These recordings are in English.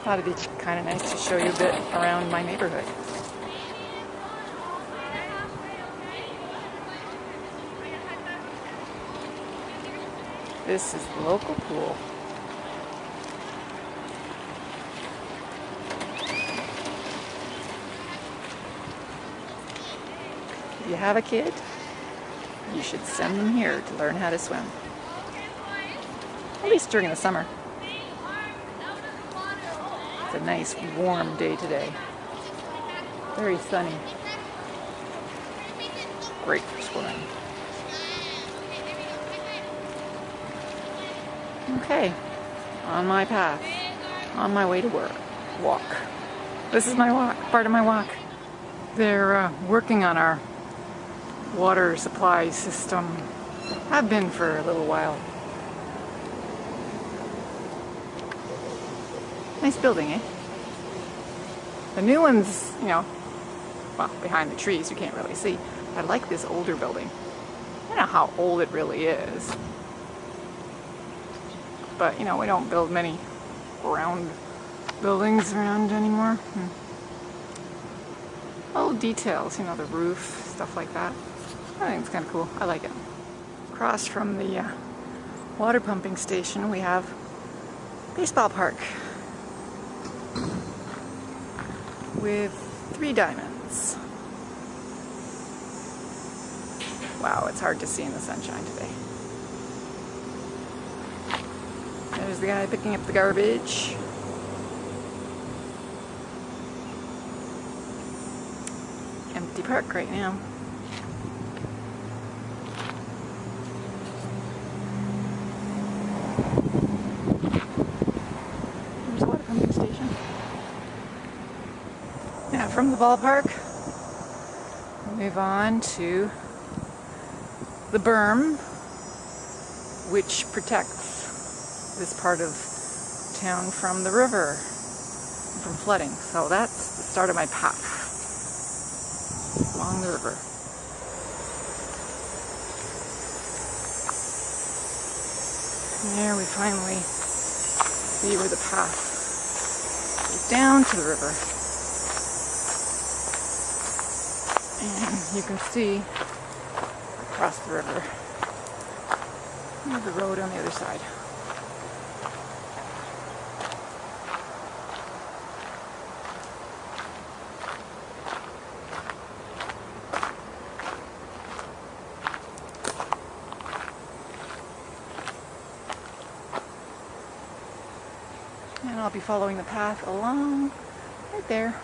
thought it'd be kind of nice to show you a bit around my neighborhood. This is the local pool. If you have a kid, you should send them here to learn how to swim. At least during the summer. It's a nice warm day today. Very sunny. Great for swimming. Okay, on my path, on my way to walk. This is my walk, part of my walk. They're working on our water supply system. Have been for a little while. Nice building, eh? The new one's, well, behind the trees, you can't really see. I like this older building. I don't know how old it really is. But, we don't build many round buildings around anymore. Little details, the roof, stuff like that. I think it's kind of cool. I like it. Across from the water pumping station, we have baseball park with 3 diamonds. Wow, it's hard to see in the sunshine today. There's the guy picking up the garbage. Empty park right now. There's a water pumping station. Now from the ballpark, we'll move on to the berm, which protects this part of town from the river, from flooding. So that's the start of my path along the river. And there we finally see where the path goes down to the river. And you can see across the river. There's the road on the other side. And I'll be following the path along right there.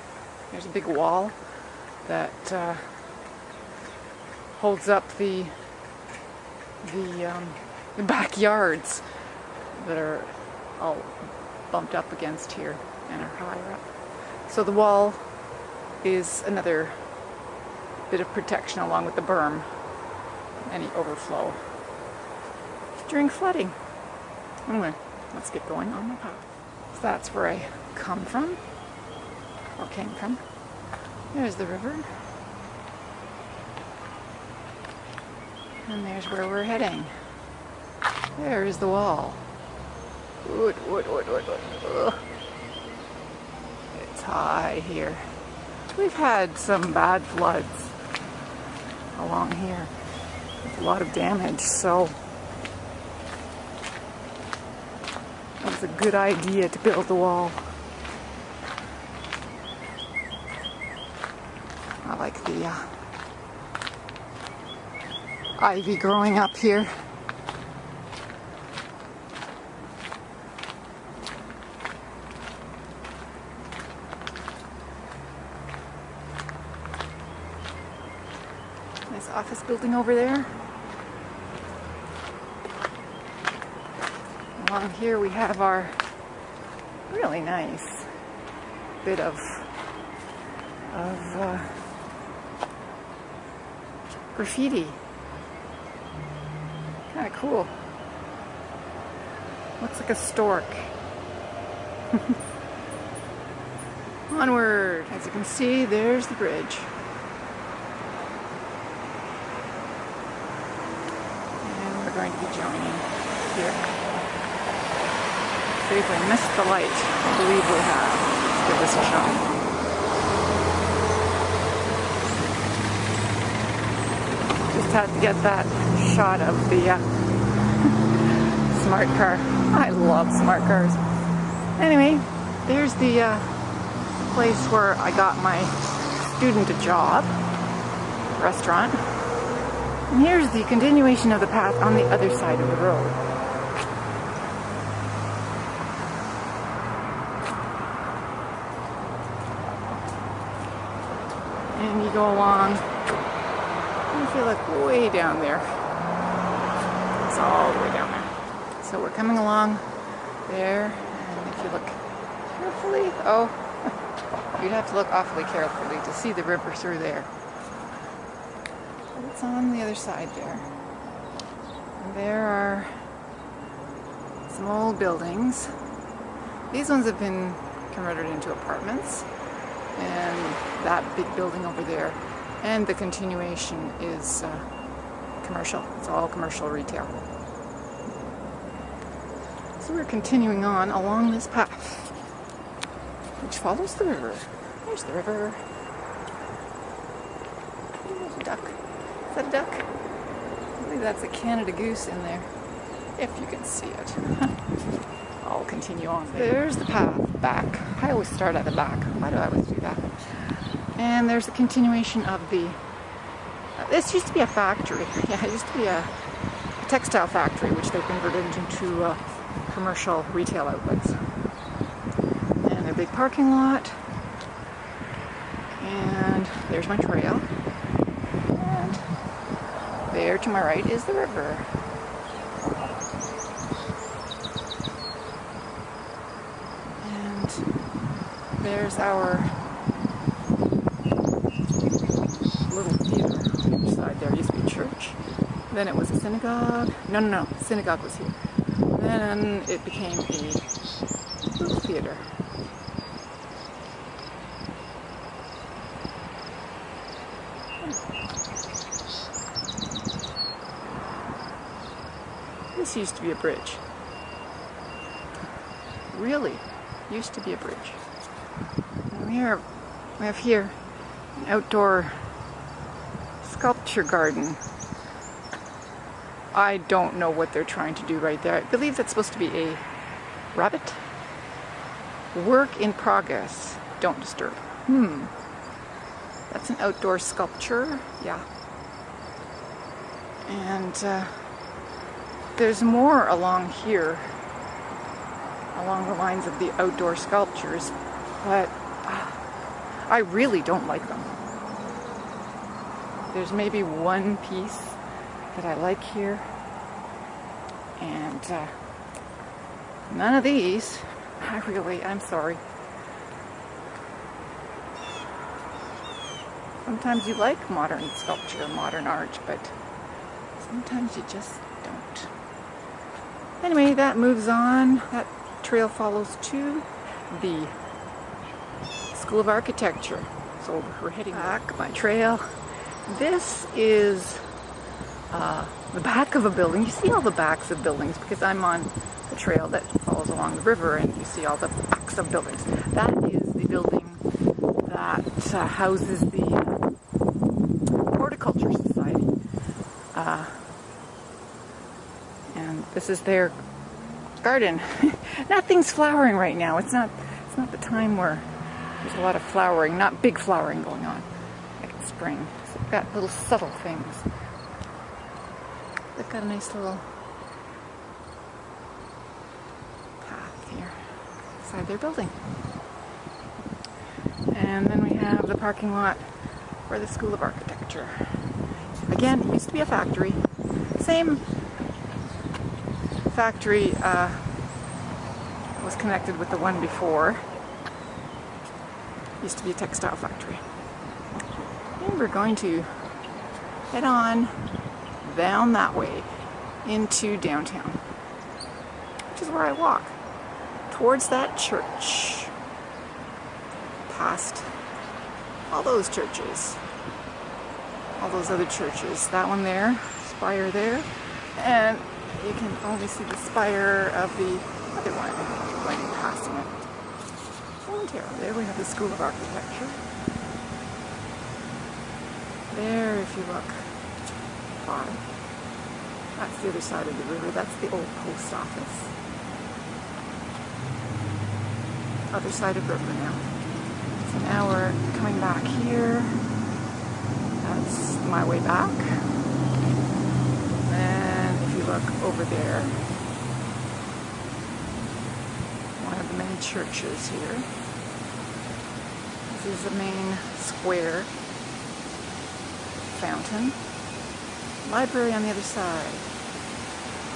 There's a big wall that holds up the backyards that are all bumped up against here and are higher up. So the wall is another bit of protection along with the berm from any overflow during flooding. Anyway, let's get going on my path. So that's where I come from, or came from. There's the river. And there's where we're heading. There is the wall. Wood. Ugh. It's high here. We've had some bad floods along here. With a lot of damage, so it was a good idea to build the wall. I like the ivy growing up here. Nice office building over there. Along here we have our really nice bit of graffiti. Kind of cool. Looks like a stork. Onward! As you can see, there's the bridge. And we're going to be joining here. See if we missed the light. I believe we have. Let's give this a shot. Just had to get that shot of the smart car. I love smart cars. Anyway, there's the place where I got my student a job, restaurant. And here's the continuation of the path on the other side of the road. And you go along, and you feel like way down there. It's all the way down there. So we're coming along there, and if you look carefully, oh, you'd have to look awfully carefully to see the river through there. But it's on the other side there. And there are some old buildings. These ones have been converted into apartments. And that big building over there. And the continuation is commercial. It's all commercial retail. So we're continuing on along this path, which follows the river. There's the river. There's a duck. Is that a duck? I believe that's a Canada goose in there, if you can see it. I'll continue on. There's the path back. I always start at the back. Why do I always do that? And there's the continuation of the... this used to be a factory. Yeah, it used to be a textile factory, which they converted into commercial retail outlets. And a big parking lot. And there's my trail. And there to my right is the river. And there's our little theater on the other side. There used to be a church. Then it was a synagogue. No, synagogue was here. Then it became a little theater. This used to be a bridge. Really used to be a bridge. And we have here an outdoor sculpture garden. I don't know what they're trying to do right there. I believe that's supposed to be a rabbit. Work in progress. Don't disturb. That's an outdoor sculpture. Yeah. And there's more along here, along the lines of the outdoor sculptures, but I really don't like them. There's maybe one piece that I like here, and none of these. I'm sorry. Sometimes you like modern sculpture, modern art, but sometimes you just don't. Anyway, that moves on. That trail follows to the School of Architecture. So we're heading back my trail. This is the back of a building. You see all the backs of buildings because I'm on the trail that follows along the river, and you see all the backs of buildings. That is the building that houses the Horticulture Society. And this is their garden. Nothing's flowering right now. It's not the time where there's a lot of flowering, not big flowering going on like in spring. So they've got little subtle things. They've got a nice little path here beside their building. And then we have the parking lot for the School of Architecture. Again, it used to be a factory. Same factory was connected with the one before. Used to be a textile factory. And we're going to head on down that way into downtown, which is where I walk towards that church, past all those churches, all those other churches. That one there, spire there, and you can only see the spire of the other one. going to be passing it. Ontario. There we have the School of Architecture. There, if you look far, that's the other side of the river. That's the old post office. Other side of the river now. So now we're coming back here. That's my way back. And if you look over there, one of the many churches here. This is the main square. Fountain. Library on the other side.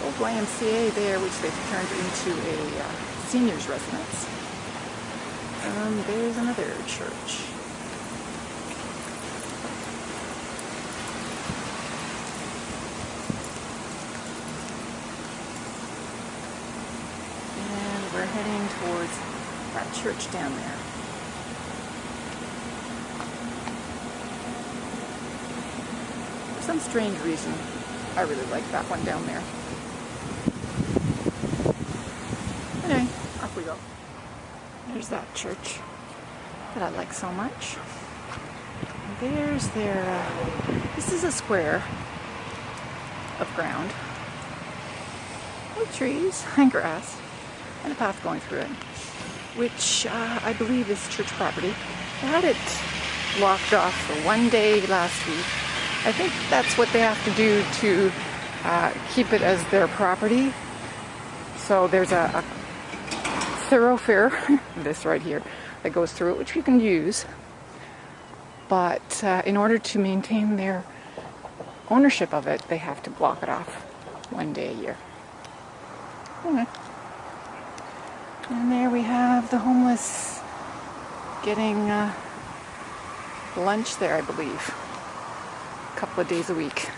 Old YMCA there, which they've turned into a seniors residence. There's another church. And we're heading towards that church down there. For some strange reason, I really like that one down there. Anyway, off we go. There's that church that I like so much. And there's their, this is a square of ground with trees and grass and a path going through it, which I believe is church property. They had it locked off for one day last week. I think that's what they have to do to keep it as their property. So there's a thoroughfare, this right here, that goes through it, which you can use. But in order to maintain their ownership of it, they have to block it off one day a year. Okay. And there we have the homeless getting lunch there, I believe. A couple of days a week.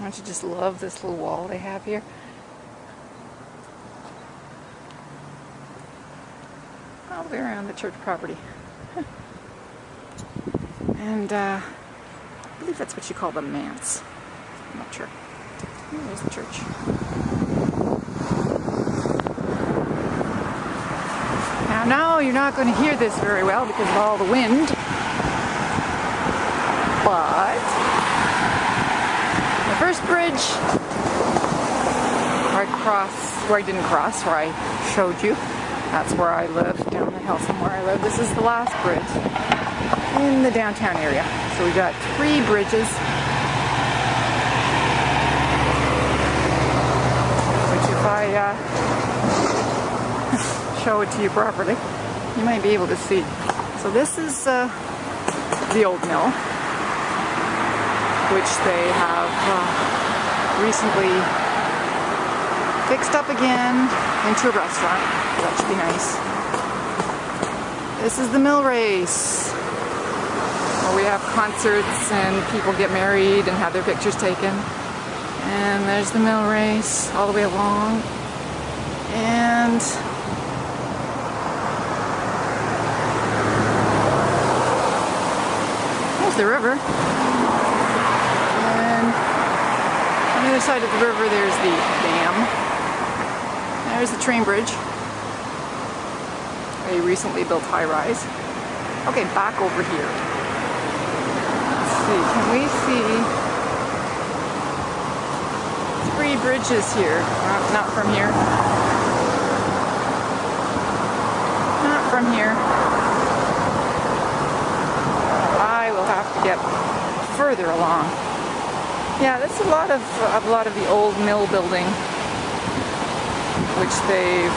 Don't you just love this little wall they have here? All the way around the church property. And I believe that's what you call the manse. I'm not sure. There's the church. Now, no, you're not going to hear this very well because of all the wind. But the first bridge where I didn't cross, where I showed you, that's where I live, down the hill from where I live. This is the last bridge in the downtown area. So we got 3 bridges, which if I show it to you properly, you might be able to see. So this is the old mill, which they have recently fixed up again into a restaurant. So that should be nice. This is the mill race, where we have concerts and people get married and have their pictures taken. And there's the mill race all the way along. And there's the river. And on the other side of the river there's the dam. There's the train bridge. A recently built high-rise. Okay, back over here. Let's see, can we see 3 bridges here? Not from here. Not from here. I will have to get further along. Yeah, that's a lot of the old mill building, which they've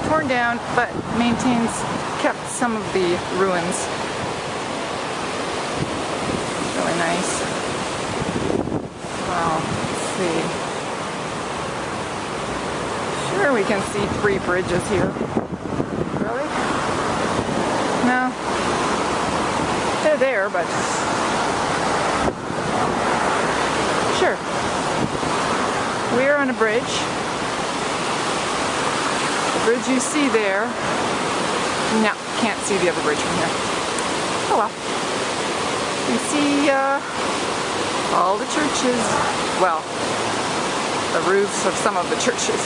torn down, but kept some of the ruins. Really nice. Well, let's see. Sure, we can see 3 bridges here. Really? No. They're there, but sure. We're on a bridge. The bridge you see there. No, can't see the other bridge from here. Oh well. You see all the churches. Well, the roofs of some of the churches.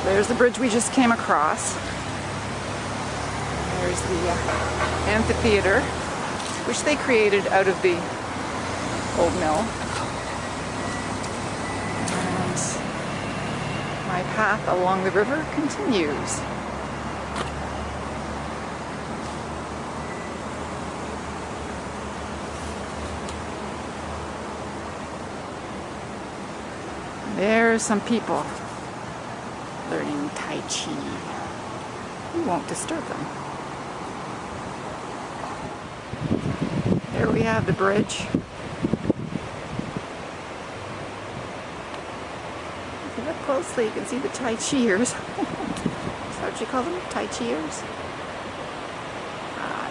There's the bridge we just came across. There's the amphitheater, which they created out of the old mill. And my path along the river continues. There's some people learning Tai Chi. We won't disturb them. There we have the bridge. If you look closely, you can see the Tai Chiers. Is that what you call them? Tai Chiers?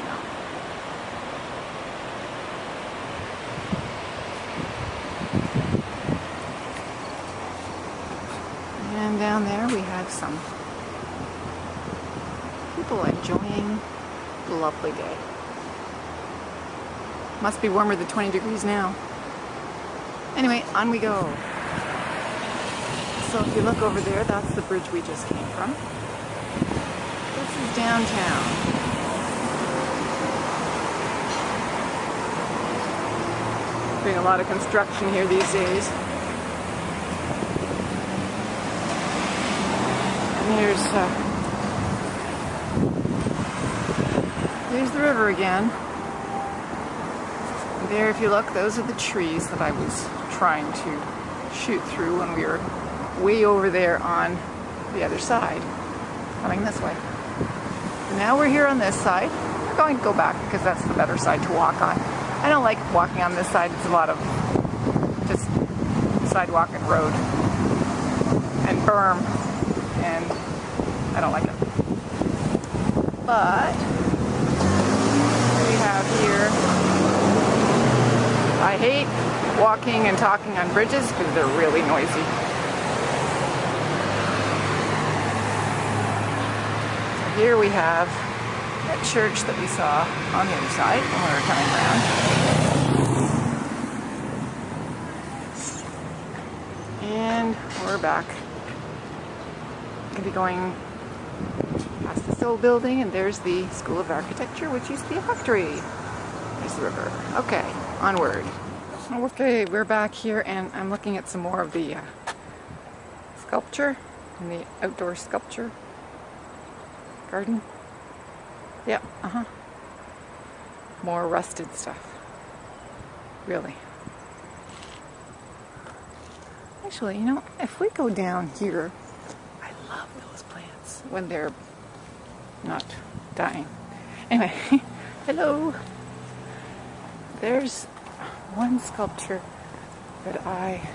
No. And down there we have some people enjoying the lovely day. Must be warmer than 20 degrees now. Anyway, on we go. So if you look over there, that's the bridge we just came from. This is downtown. Doing a lot of construction here these days. And here's the river again. There, if you look, those are the trees that I was trying to shoot through when we were way over there on the other side, coming this way. And now we're here on this side. We're going to go back because that's the better side to walk on. I don't like walking on this side. It's a lot of just sidewalk and road and berm, and I don't like it. But what we have here, I hate walking and talking on bridges because they're really noisy. Here we have that church that we saw on the other side when we were coming around. And we're back. Going to be going past this old building, and there's the School of Architecture, which used to be a factory. There's the river. Okay, onward. Okay, we're back here, and I'm looking at some more of the sculpture in the outdoor sculpture garden. Yep, more rusted stuff. Really. Actually, you know, if we go down here, I love those plants when they're not dying. Anyway, hello. There's one sculpture that I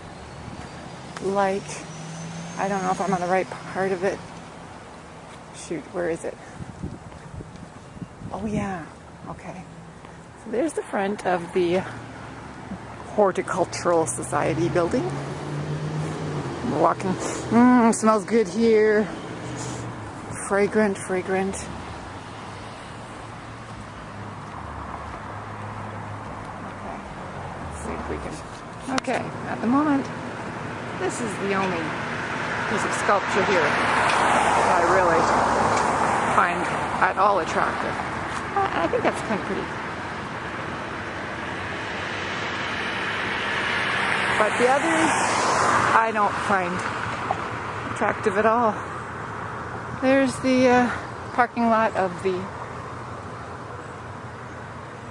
like. I don't know if I'm on the right part of it. Shoot, where is it? Oh yeah, okay. So there's the front of the Horticultural Society building. We're walking. Smells good here. Fragrant, fragrant. Okay, let's see if we can. Okay, at the moment, this is the only piece of sculpture here that I really find at all attractive. I think that's kind of pretty. But the others, I don't find attractive at all. There's the parking lot of the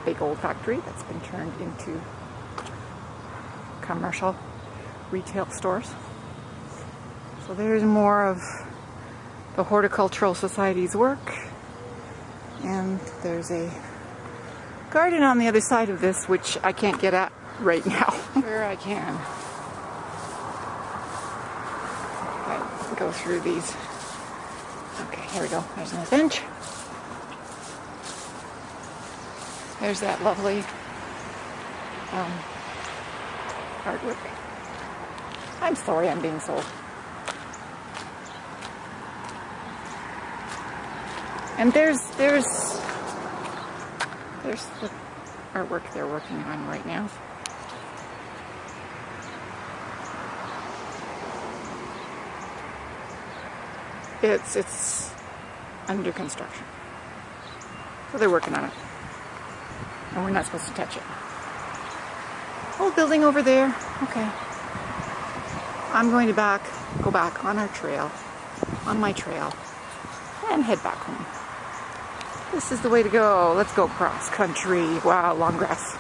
big old factory that's been turned into commercial retail stores. So there's more of the Horticultural Society's work. And there's a garden on the other side of this, which I can't get at right now. Sure I can. I go through these. Okay, here we go. There's another bench. There's that lovely artwork. I'm sorry I'm being sold. And there's the artwork they're working on right now. It's under construction. So they're working on it. And we're not supposed to touch it. Old building over there. Okay. I'm going to go back on our trail, on my trail, and head back home. This is the way to go. Let's go cross country. Wow, long grass.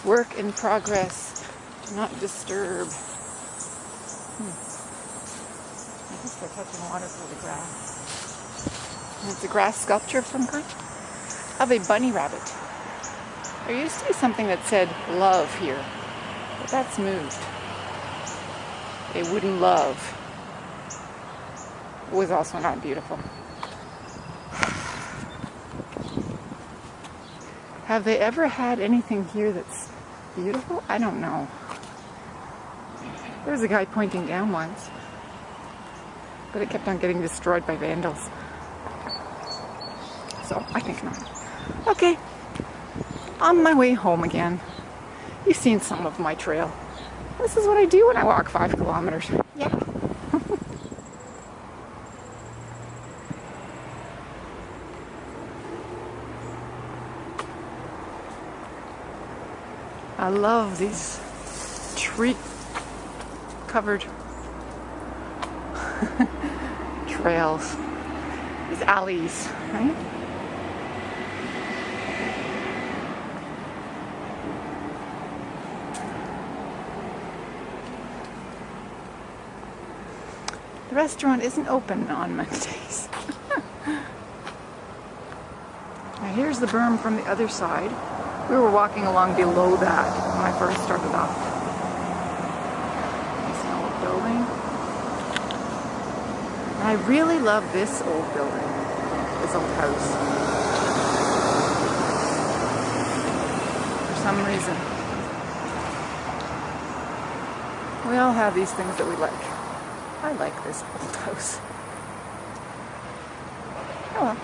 Work in progress. Do not disturb. I guess they're touching water for the grass. And it's a grass sculpture of some kind of a bunny rabbit. There used to be something that said love here, but that's moved. A wooden love was also not beautiful. Have they ever had anything here that's beautiful? I don't know. There was a guy pointing down once, but it kept on getting destroyed by vandals. So I think not. Okay, on my way home again. You've seen some of my trail. This is what I do when I walk 5 kilometers. Yeah. I love these tree-covered trails, these alleys, right? The restaurant isn't open on Mondays. Now here's the berm from the other side. We were walking along below that when I first started off. It's an old building. And I really love this old building, this old house. For some reason. We all have these things that we like. I like this old house. Oh well.